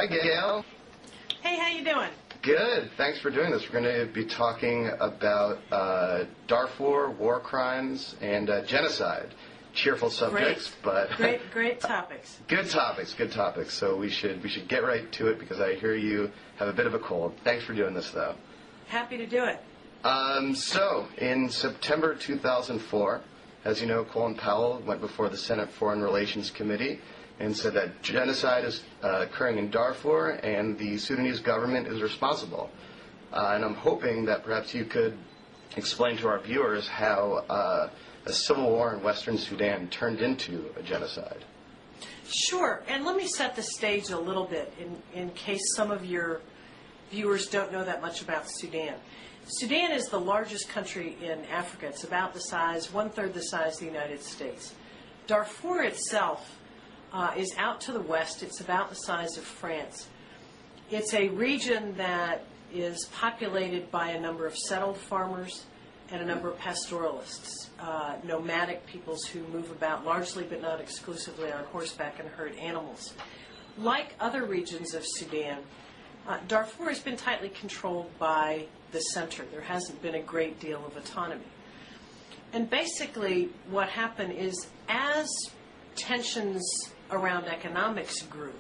Hi, Gayle. Hey, how you doing? Good. Thanks for doing this. We're going to be talking about Darfur, war crimes, and genocide. Cheerful subjects, but great topics. Good topics. So we should get right to it because I hear you have a bit of a cold. Thanks for doing this, though. Happy to do it. So in September 2004, as you know, Colin Powell went before the Senate Foreign Relations Committee and said that genocide is occurring in Darfur and the Sudanese government is responsible. And I'm hoping that perhaps you could explain to our viewers how a civil war in Western Sudan turned into a genocide. Sure, and let me set the stage a little bit in case some of your viewers don't know that much about Sudan. Sudan is the largest country in Africa. It's about the size, one-third the size of the United States. Darfur itself is out to the west. It's about the size of France. It's a region that is populated by a number of settled farmers and a number of pastoralists, nomadic peoples who move about largely but not exclusively on horseback and herd animals. Like other regions of Sudan, Darfur has been tightly controlled by the center. There hasn't been a great deal of autonomy. And basically what happened is as tensions around economics grew,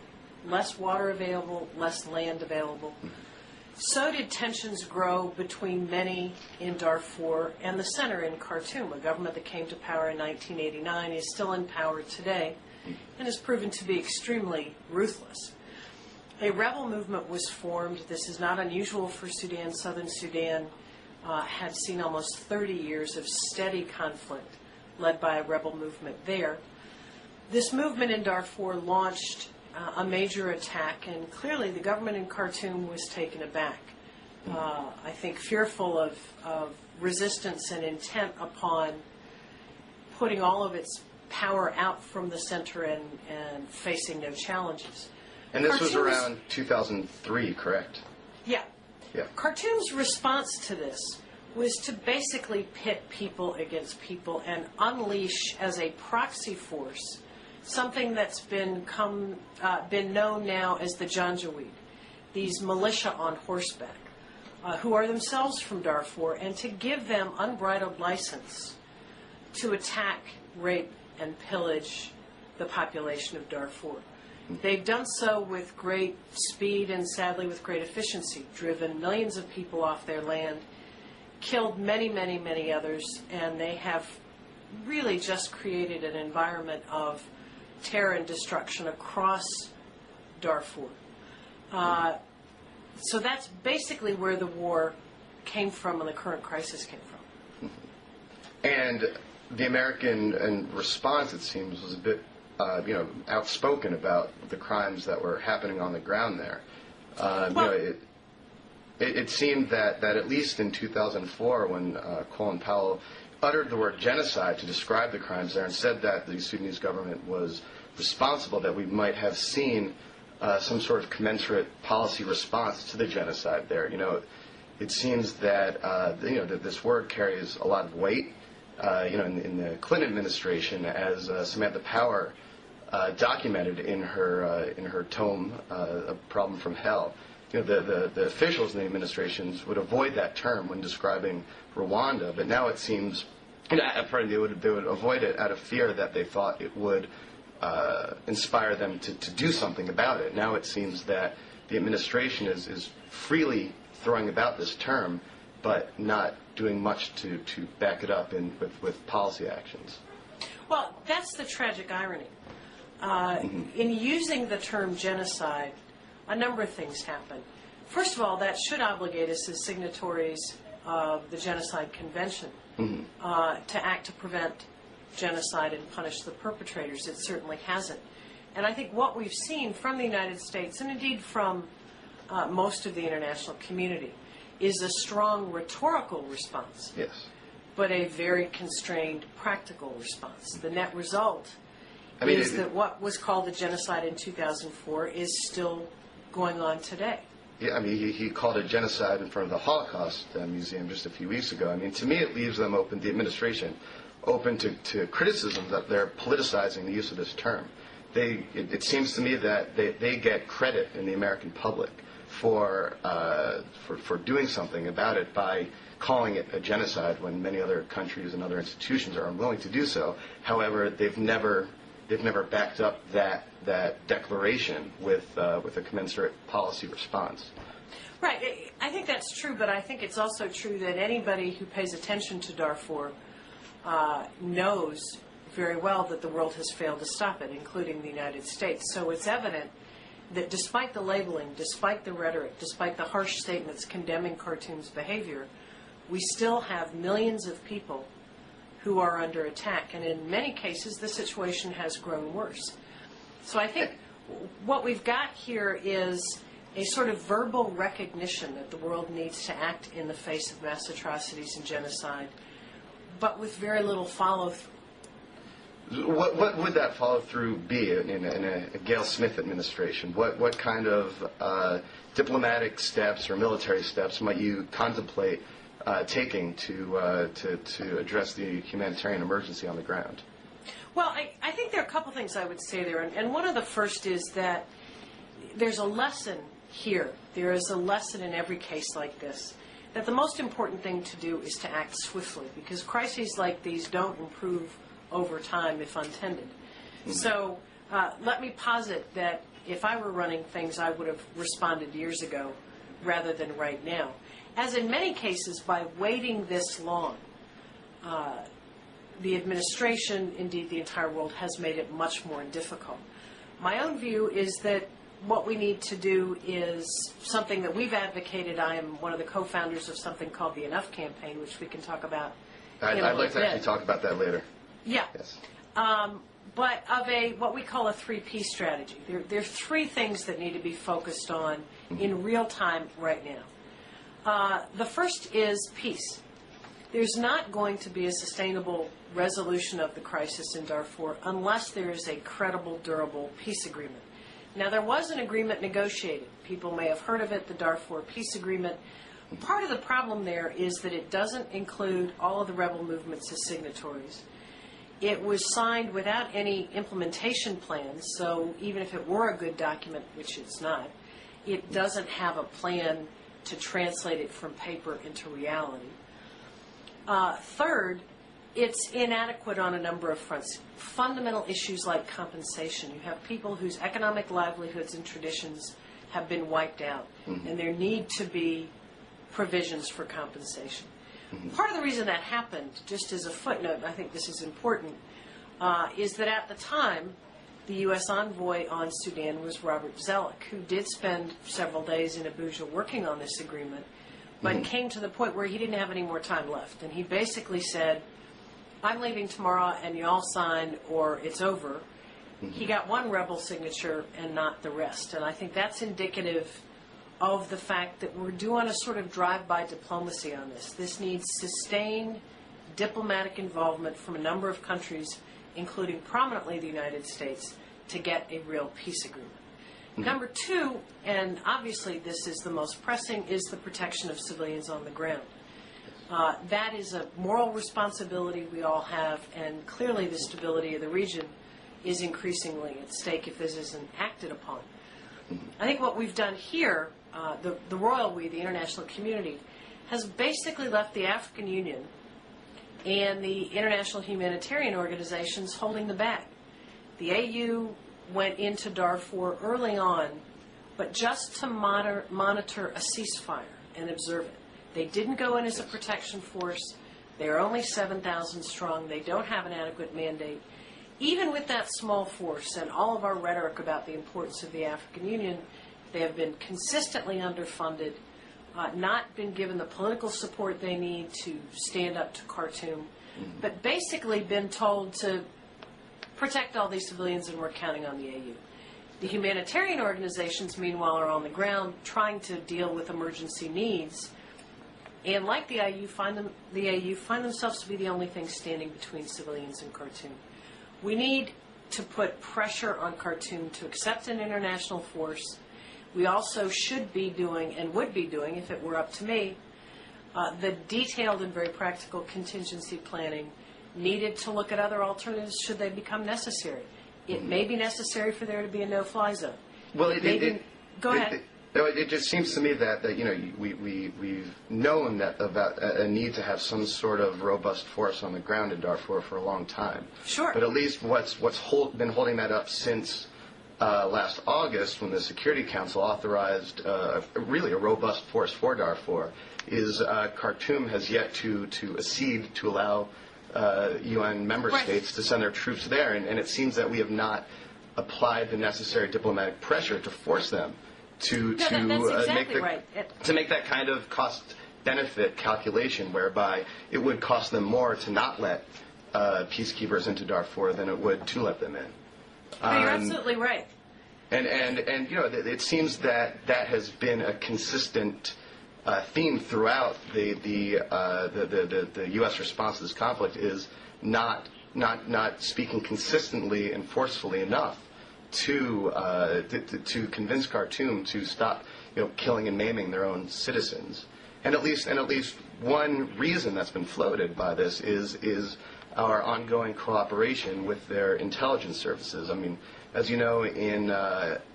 less water available, less land available, so did tensions grow between many in Darfur and the center in Khartoum. A government that came to power in 1989 is still in power today and has proven to be extremely ruthless. A rebel movement was formed. This is not unusual for Sudan. Southern Sudan had seen almost 30 years of steady conflict led by a rebel movement there. This movement in Darfur launched a major attack, and clearly the government in Khartoum was taken aback. I think fearful of resistance and intent upon putting all of its power out from the center and facing no challenges. And this was around 2003, correct? Yeah. Yeah. Khartoum's response to this was to basically pit people against people and unleash as a proxy force something that's been known now as the Janjaweed, these militia on horseback, who are themselves from Darfur, and to give them unbridled license to attack, rape, and pillage the population of Darfur. They've done so with great speed and sadly with great efficiency, driven millions of people off their land, killed many others, and they have really just created an environment of terror and destruction across Darfur. So that's basically where the war came from and the current crisis came from. And the American response, it seems, was a bit outspoken about the crimes that were happening on the ground there. It seemed that at least in 2004, when Colin Powell uttered the word genocide to describe the crimes there and said that the Sudanese government was responsible, that we might have seen some sort of commensurate policy response to the genocide there. It seems that that this word carries a lot of weight. In the Clinton administration, as Samantha Power documented in her tome, A Problem from Hell. The officials in the administrations would avoid that term when describing Rwanda, but now it seems they would avoid it out of fear that they thought it would inspire them to do something about it. Now it seems that the administration is freely throwing about this term, but not doing much to back it up with policy actions. Well, that's the tragic irony. In using the term genocide, a number of things happen. First of all, that should obligate us as signatories of the Genocide Convention to act to prevent genocide and punish the perpetrators. It certainly hasn't. And I think what we've seen from the United States, and indeed from most of the international community, is a strong rhetorical response, yes, but a very constrained practical response. The net result is that what was called a genocide in 2004 is still going on today. Yeah, he called it genocide in front of the Holocaust Museum just a few weeks ago. To me, it leaves them open, the administration, open to criticism that they're politicizing the use of this term. it seems to me that they get credit in the American public for doing something about it by calling it a genocide when many other countries and other institutions are unwilling to do so. However, they've never backed up that declaration with a commensurate policy response. Right. I think that's true, but I think it's also true that anybody who pays attention to Darfur knows very well that the world has failed to stop it, including the United States. So it's evident that despite the labeling, despite the rhetoric, despite the harsh statements condemning Khartoum's behavior, we still have millions of people who are under attack. And in many cases, the situation has grown worse. So I think what we've got here is a sort of verbal recognition that the world needs to act in the face of mass atrocities and genocide, but with very little follow-through. What would that follow-through be in a Gayle Smith administration? What kind of diplomatic steps or military steps might you contemplate taking to address the humanitarian emergency on the ground? Well, I think there are a couple things I would say there, and one of the first is that there's a lesson here. There is a lesson in every case like this, that the most important thing to do is to act swiftly, because crises like these don't improve over time if untended. Mm-hmm. So let me posit that if I were running things, I would have responded years ago rather than right now. As in many cases, by waiting this long, the administration, indeed the entire world, has made it much more difficult. My own view is that what we need to do is something that we've advocated. I am one of the co-founders of something called the Enough Campaign, which we can talk about I'd like to actually talk about that later. Yeah. Yes. But of what we call a 3P strategy. There are three things that need to be focused on in real time right now. The first is peace. There's not going to be a sustainable resolution of the crisis in Darfur unless there is a credible, durable peace agreement. Now, there was an agreement negotiated. People may have heard of it, the Darfur Peace Agreement. Part of the problem there is that it doesn't include all of the rebel movements as signatories. It was signed without any implementation plans, so even if it were a good document, which it's not, it doesn't have a plan to translate it from paper into reality. Third, it's inadequate on a number of fronts. Fundamental issues like compensation. You have people whose economic livelihoods and traditions have been wiped out, and there need to be provisions for compensation. Part of the reason that happened, just as a footnote, and I think this is important, is that at the time, the U.S. envoy on Sudan was Robert Zellick, who did spend several days in Abuja working on this agreement, but came to the point where he didn't have any more time left. And he basically said, I'm leaving tomorrow and you all sign or it's over. He got one rebel signature and not the rest. And I think that's indicative of the fact that we're doing a sort of drive-by diplomacy on this. This needs sustained diplomatic involvement from a number of countries, including prominently the United States, to get a real peace agreement. Number two, and obviously this is the most pressing, is the protection of civilians on the ground. That is a moral responsibility we all have, and clearly the stability of the region is increasingly at stake if this isn't acted upon. I think what we've done here, the royal we, the international community, has basically left the African Union and the international humanitarian organizations holding the bag. The AU went into Darfur early on, but just to monitor a ceasefire and observe it. They didn't go in as a protection force. They are only 7,000 strong. They don't have an adequate mandate. Even with that small force and all of our rhetoric about the importance of the African Union, they have been consistently underfunded, not been given the political support they need to stand up to Khartoum, but basically been told to protect all these civilians and we're counting on the AU. The humanitarian organizations, meanwhile, are on the ground trying to deal with emergency needs, and like the AU, find themselves to be the only thing standing between civilians and Khartoum. We need to put pressure on Khartoum to accept an international force. We also should be doing, and would be doing if it were up to me, the detailed and very practical contingency planning needed to look at other alternatives should they become necessary. It may be necessary for there to be a no-fly zone. Well, Go ahead. It just seems to me that we've known that about a need to have some sort of robust force on the ground in Darfur for a long time. Sure. But at least what's been holding that up since last August, when the Security Council authorized really a robust force for Darfur, is Khartoum has yet to accede to allow UN member states to send their troops there, and it seems that we have not applied the necessary diplomatic pressure to force them to make that kind of cost-benefit calculation, whereby it would cost them more to not let peacekeepers into Darfur than it would to let them in. You're absolutely right. And it seems that has been a consistent theme throughout the U.S. response to this conflict, is not speaking consistently and forcefully enough to convince Khartoum to stop killing and maiming their own citizens. And at least one reason that's been floated by this is our ongoing cooperation with their intelligence services. I mean, as you know, in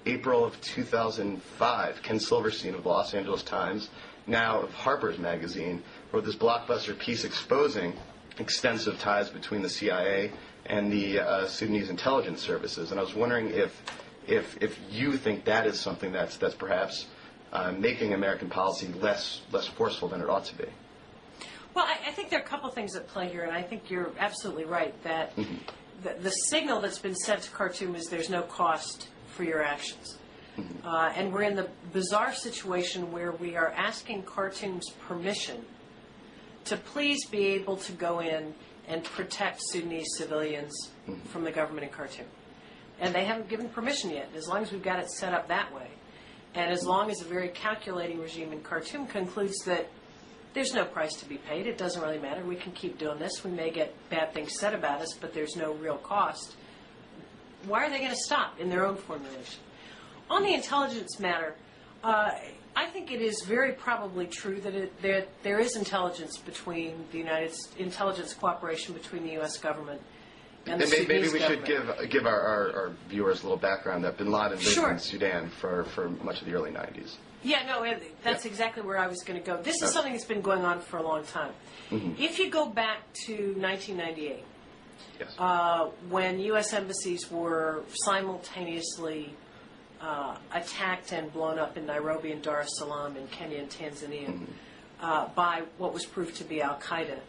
April of 2005, Ken Silverstein of the Los Angeles Times, now of Harper's Magazine, wrote this blockbuster piece exposing extensive ties between the CIA and the Sudanese intelligence services. And I was wondering if you think that is something that's perhaps making American policy less forceful than it ought to be. Well, I think there are a couple things at play here, and I think you're absolutely right that the signal that's been sent to Khartoum is there's no cost for your actions. And we're in the bizarre situation where we are asking Khartoum's permission to please be able to go in and protect Sudanese civilians from the government in Khartoum. And they haven't given permission yet. As long as we've got it set up that way, and as long as a very calculating regime in Khartoum concludes that there's no price to be paid, it doesn't really matter, we can keep doing this, we may get bad things said about us, but there's no real cost, why are they going to stop in their own formulation? On the intelligence matter, I think it is very probably true that there is intelligence cooperation between the U.S. government and the Sudanese maybe we government. should give our viewers a little background that bin Laden lived Sure. in Sudan for much of the early 90s. Yeah, no, that's exactly where I was going to go. This is something that's been going on for a long time. If you go back to 1998, Yes. when U.S. embassies were simultaneously attacked and blown up in Nairobi and Dar es Salaam in Kenya and Tanzania by what was proved to be al-Qaeda,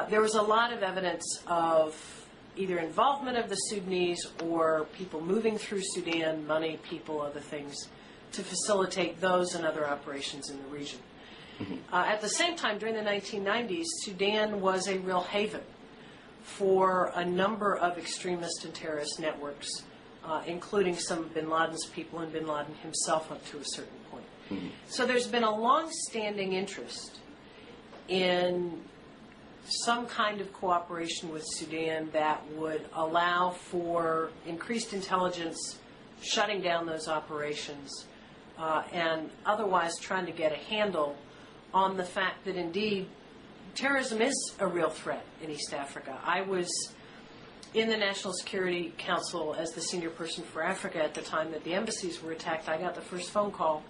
there was a lot of evidence of either involvement of the Sudanese or people moving through Sudan, money, people, other things, to facilitate those and other operations in the region. At the same time, during the 1990s, Sudan was a real haven for a number of extremist and terrorist networks, including some of bin Laden's people and bin Laden himself up to a certain point. So there's been a long-standing interest in some kind of cooperation with Sudan that would allow for increased intelligence, shutting down those operations, and otherwise trying to get a handle on the fact that indeed terrorism is a real threat in East Africa. I was in the National Security Council as the senior person for Africa at the time that the embassies were attacked. I got the first phone call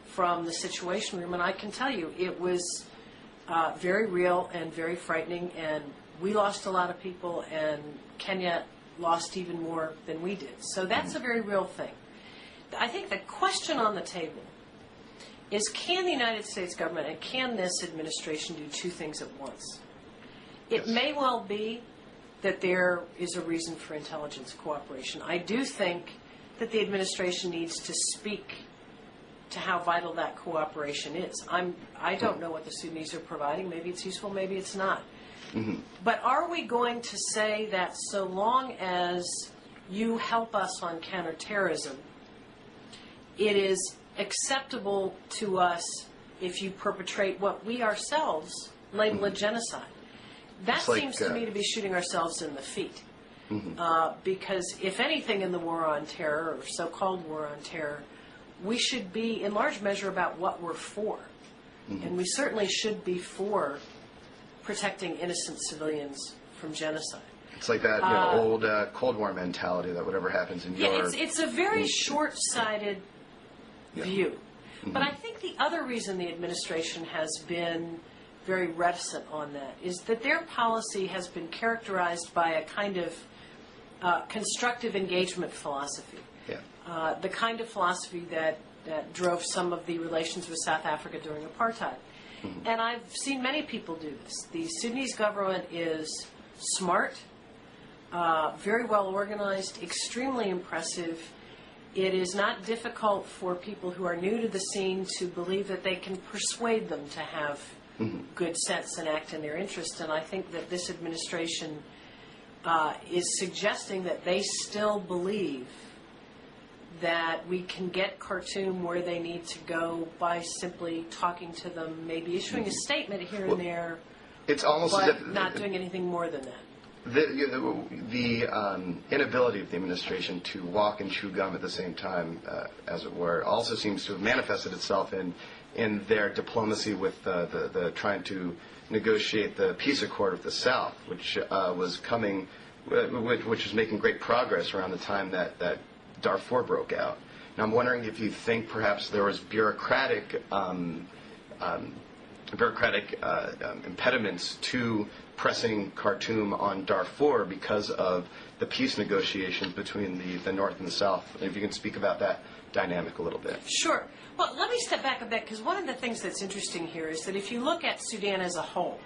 from the Situation Room, and I can tell you it was very real and very frightening, and we lost a lot of people, and Kenya lost even more than we did. So that's a very real thing. I think the question on the table is, can the United States government and can this administration do two things at once? It may well be that there is a reason for intelligence cooperation. I do think that the administration needs to speak to how vital that cooperation is. I don't know what the Sudanese are providing. Maybe it's useful, maybe it's not. But are we going to say that so long as you help us on counterterrorism, it is acceptable to us if you perpetrate what we ourselves label a genocide? That seems to me to be shooting ourselves in the feet. Because if anything in the war on terror, or so-called war on terror, we should be in large measure about what we're for. And we certainly should be for protecting innocent civilians from genocide. It's like that old Cold War mentality that whatever happens in your... It's a very short-sighted view. Mm-hmm. But I think the other reason the administration has been very reticent on that is that their policy has been characterized by a kind of constructive engagement philosophy. Yeah. The kind of philosophy that drove some of the relations with South Africa during apartheid. Mm-hmm. And I've seen many people do this. The Sudanese government is smart, very well organized, extremely impressive. It is not difficult for people who are new to the scene to believe that they can persuade them to have good sense and act in their interest. And I think that this administration is suggesting that they still believe that we can get Khartoum where they need to go by simply talking to them, maybe issuing a statement here and there, it's almost but not doing anything more than that. The inability of the administration to walk and chew gum at the same time, as it were, also seems to have manifested itself in their diplomacy with the trying to negotiate the peace accord with the South, which was making great progress around the time that Darfur broke out. Now I'm wondering if you think perhaps there was bureaucratic impediments to pressing Khartoum on Darfur because of the peace negotiations between the North and the South. If you can speak about that dynamic a little bit. Sure. Well, let me step back a bit, because one of the things that's interesting here is that if you look at Sudan as a whole,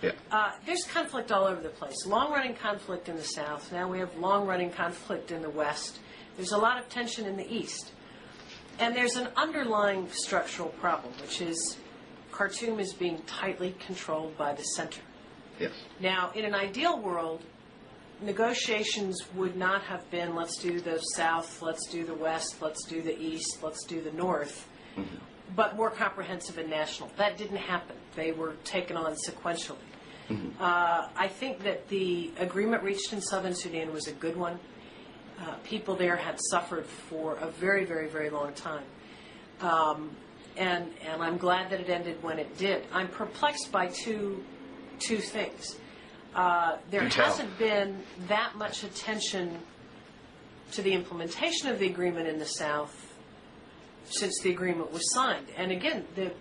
there's conflict all over the place. Long-running conflict in the South. Now we have long-running conflict in the West. There's a lot of tension in the East. And there's an underlying structural problem, which is Khartoum is being tightly controlled by the center. Yes. Now, in an ideal world, negotiations would not have been, let's do the South, let's do the West, let's do the East, let's do the North, but more comprehensive and national. That didn't happen. They were taken on sequentially. I think that the agreement reached in southern Sudan was a good one. People there had suffered for a very, very, very long time. And I'm glad that it ended when it did. I'm perplexed by two things. There hasn't been that much attention to the implementation of the agreement in the South since the agreement was signed. And again, the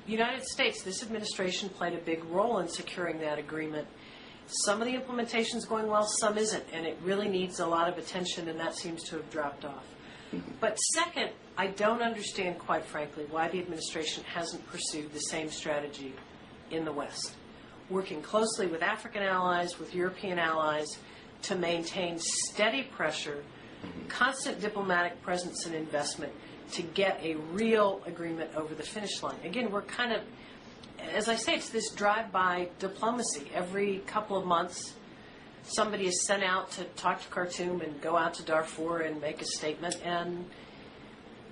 United States, this administration played a big role in securing that agreement. Some of the implementation is going well, some isn't, and it really needs a lot of attention, and that seems to have dropped off. But second, I don't understand, quite frankly, why the administration hasn't pursued the same strategy in the West, working closely with African allies, with European allies, to maintain steady pressure, constant diplomatic presence and investment to get a real agreement over the finish line. Again, we're kind of, as I say, it's this drive-by diplomacy. Every couple of months, somebody is sent out to talk to Khartoum and go out to Darfur and make a statement, and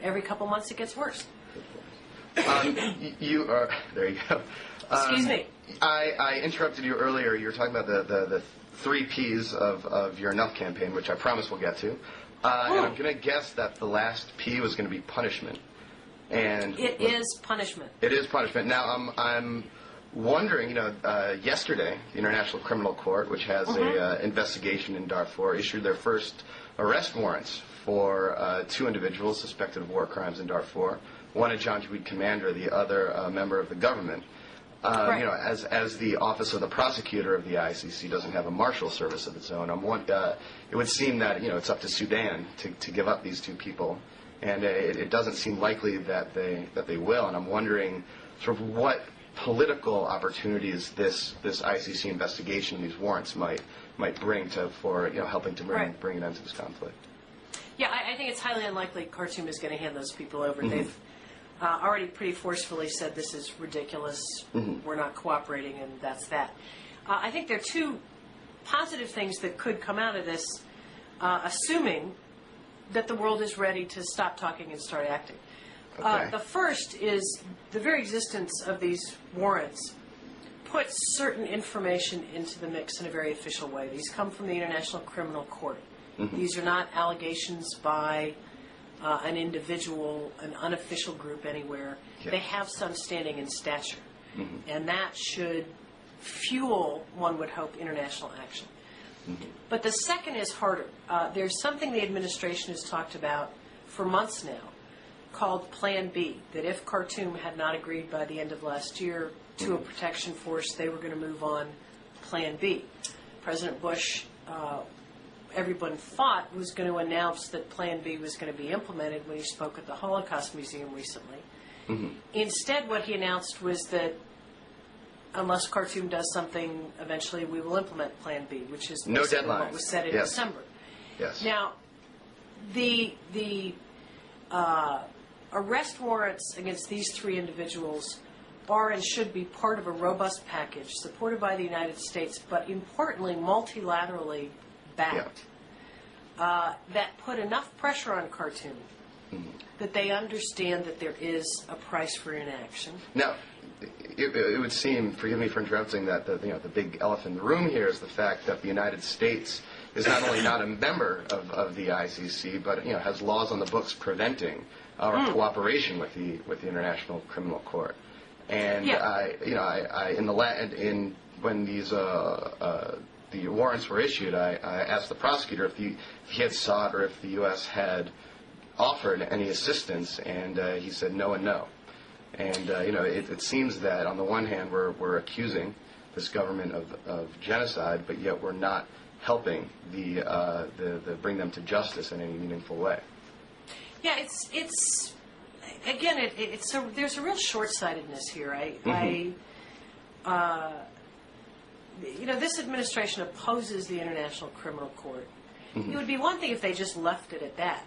every couple of months it gets worse. You are, there you go. Excuse me. I interrupted you earlier. You were talking about the 3 Ps of your Enough campaign, which I promise we'll get to. And I'm going to guess that the last P was going to be punishment. And it is punishment. It is punishment. Now, I'm wondering, yesterday, the International Criminal Court, which has an investigation in Darfur, issued their first arrest warrants for 2 individuals suspected of war crimes in Darfur. One a Janjaweed commander, the other a member of the government. Right. As the office of the prosecutor of the ICC doesn't have a marshal service of its own, it would seem that it's up to Sudan to give up these 2 people, and it doesn't seem likely that they will. And I'm wondering, sort of, what political opportunities this ICC investigation, these warrants, might bring for helping to bring an end to this conflict. Yeah, I think it's highly unlikely Khartoum is going to hand those people over. They've already pretty forcefully said this is ridiculous, we're not cooperating, and that's that. I think there are 2 positive things that could come out of this, assuming that the world is ready to stop talking and start acting. Okay. The first is the very existence of these warrants puts certain information into the mix in a very official way. These come from the International Criminal Court. These are not allegations by an individual, an unofficial group anywhere. Yeah. They have some standing and stature. And that should fuel, one would hope, international action. But the second is harder. There's something the administration has talked about for months now called Plan B, that if Khartoum had not agreed by the end of last year to a protection force, they were going to move on Plan B. President Bush, everyone thought, was going to announce that Plan B was going to be implemented when he spoke at the Holocaust Museum recently. Instead, what he announced was that unless Khartoum does something, eventually we will implement Plan B, which is no deadline. What was said in December. Yes. Now, the arrest warrants against these three individuals are and should be part of a robust package supported by the United States, but importantly, multilaterally backed, that put enough pressure on Khartoum that they understand that there is a price for inaction. Now, it would seem, forgive me for interrupting, that the big elephant in the room here is the fact that the United States is not only not a member of the ICC, but has laws on the books preventing our cooperation with the International Criminal Court. And when these the warrants were issued, I asked the prosecutor if he had sought or if the U.S. had offered any assistance, and he said no and no. And it seems that on the one hand we're accusing this government of genocide, but yet we're not helping the bring them to justice in any meaningful way. Yeah, it's again, there's a real short-sightedness here. This administration opposes the International Criminal Court. It would be one thing if they just left it at that.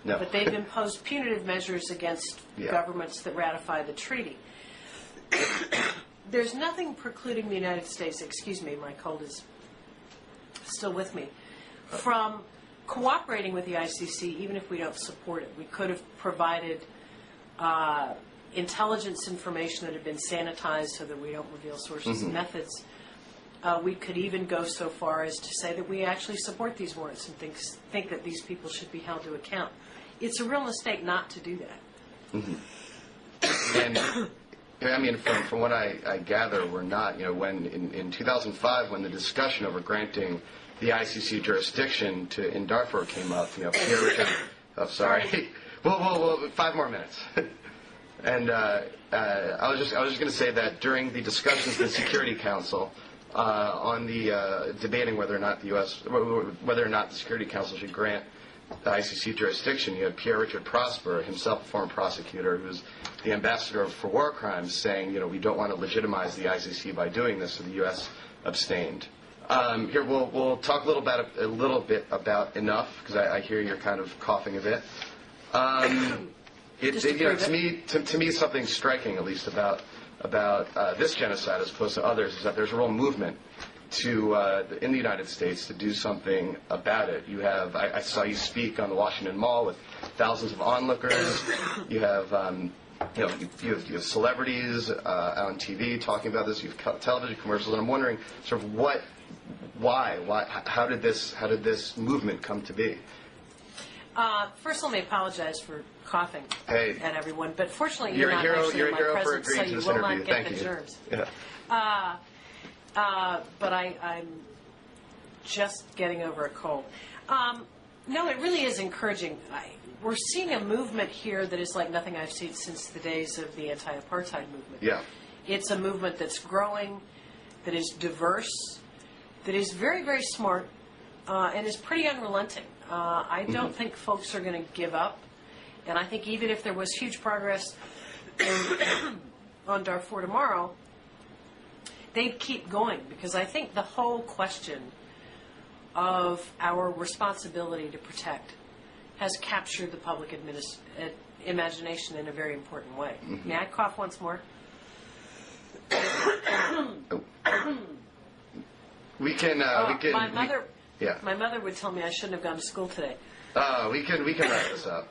No. But they've imposed punitive measures against governments that ratify the treaty. There's nothing precluding the United States, excuse me, my cold is still with me, from cooperating with the ICC even if we don't support it. We could have provided intelligence information that had been sanitized so that we don't reveal sources and methods. We could even go so far as to say that we actually support these warrants and think that these people should be held to account. It's a real mistake not to do that. And I mean, from what I gather, we're not. When in 2005, when the discussion over granting the ICC jurisdiction in Darfur came up, Pierre Richard. Oh, sorry. Well, 5 more minutes. And I was just going to say that during the discussions in the Security Council on the debating whether or not the Security Council should grant the ICC jurisdiction, you had Pierre Richard Prosper, himself a former prosecutor, who was the ambassador for war crimes, saying, we don't want to legitimize the ICC by doing this, so the U.S. abstained. Here, we'll talk a little bit about enough, because I hear you're kind of coughing a bit. To me, something striking, at least about this genocide as opposed to others, is that there's a real movement in the United States to do something about it. You have, I saw you speak on the Washington Mall with thousands of onlookers. You have, you have celebrities on TV talking about this. You have television commercials, and I'm wondering, sort of, why, how did this movement come to be? First, let me apologize for coughing at everyone, but fortunately you're not actually in my presence, so you will not get the germs. Yeah. But I'm just getting over a cold. No, it really is encouraging. We're seeing a movement here that is like nothing I've seen since the days of the anti-apartheid movement. Yeah. It's a movement that's growing, that is diverse, that is very, very smart, and is pretty unrelenting. I don't think folks are going to give up, and I think even if there was huge progress on Darfur tomorrow, they'd keep going, because I think the whole question of our responsibility to protect has captured the public imagination in a very important way. May I cough once more? We can. My mother would tell me I shouldn't have gone to school today. We can wrap this up.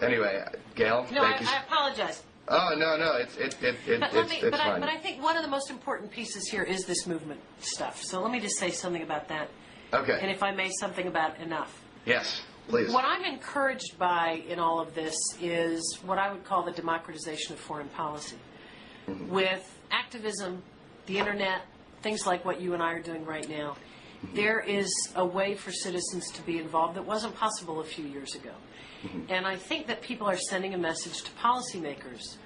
Anyway, Gayle, thank you. I apologize. Oh no, it's fine. But I think one of the most important pieces here is this movement stuff. So let me just say something about that. Okay. And if I may, something about enough. Yes, please. What I'm encouraged by in all of this is what I would call the democratization of foreign policy. With activism, the internet, things like what you and I are doing right now, there is a way for citizens to be involved that wasn't possible a few years ago. And I think that people are sending a message to policymakers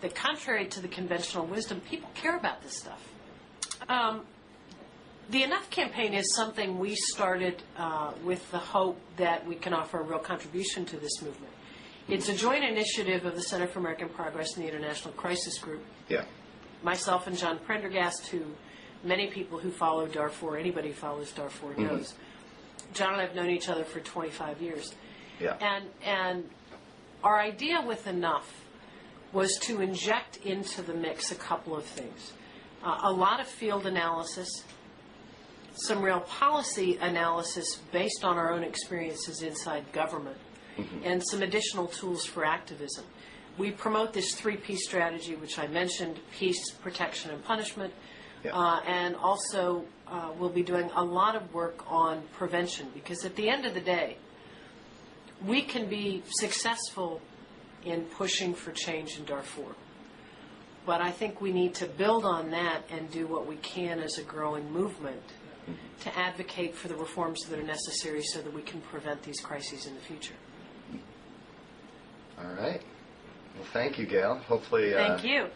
that, contrary to the conventional wisdom, people care about this stuff. The Enough campaign is something we started with the hope that we can offer a real contribution to this movement. It's a joint initiative of the Center for American Progress and the International Crisis Group. Yeah. Myself and John Prendergast, who many people who follow Darfur, anybody who follows Darfur knows. John and I have known each other for 25 years. Yeah. And our idea with Enough was to inject into the mix a couple of things. A lot of field analysis, some real policy analysis based on our own experiences inside government, and some additional tools for activism. We promote this three-piece strategy, which I mentioned: peace, protection, and punishment. And also we'll be doing a lot of work on prevention, because at the end of the day, we can be successful in pushing for change in Darfur. But I think we need to build on that and do what we can as a growing movement to advocate for the reforms that are necessary so that we can prevent these crises in the future. All right. Well, thank you, Gayle. Hopefully. Thank you.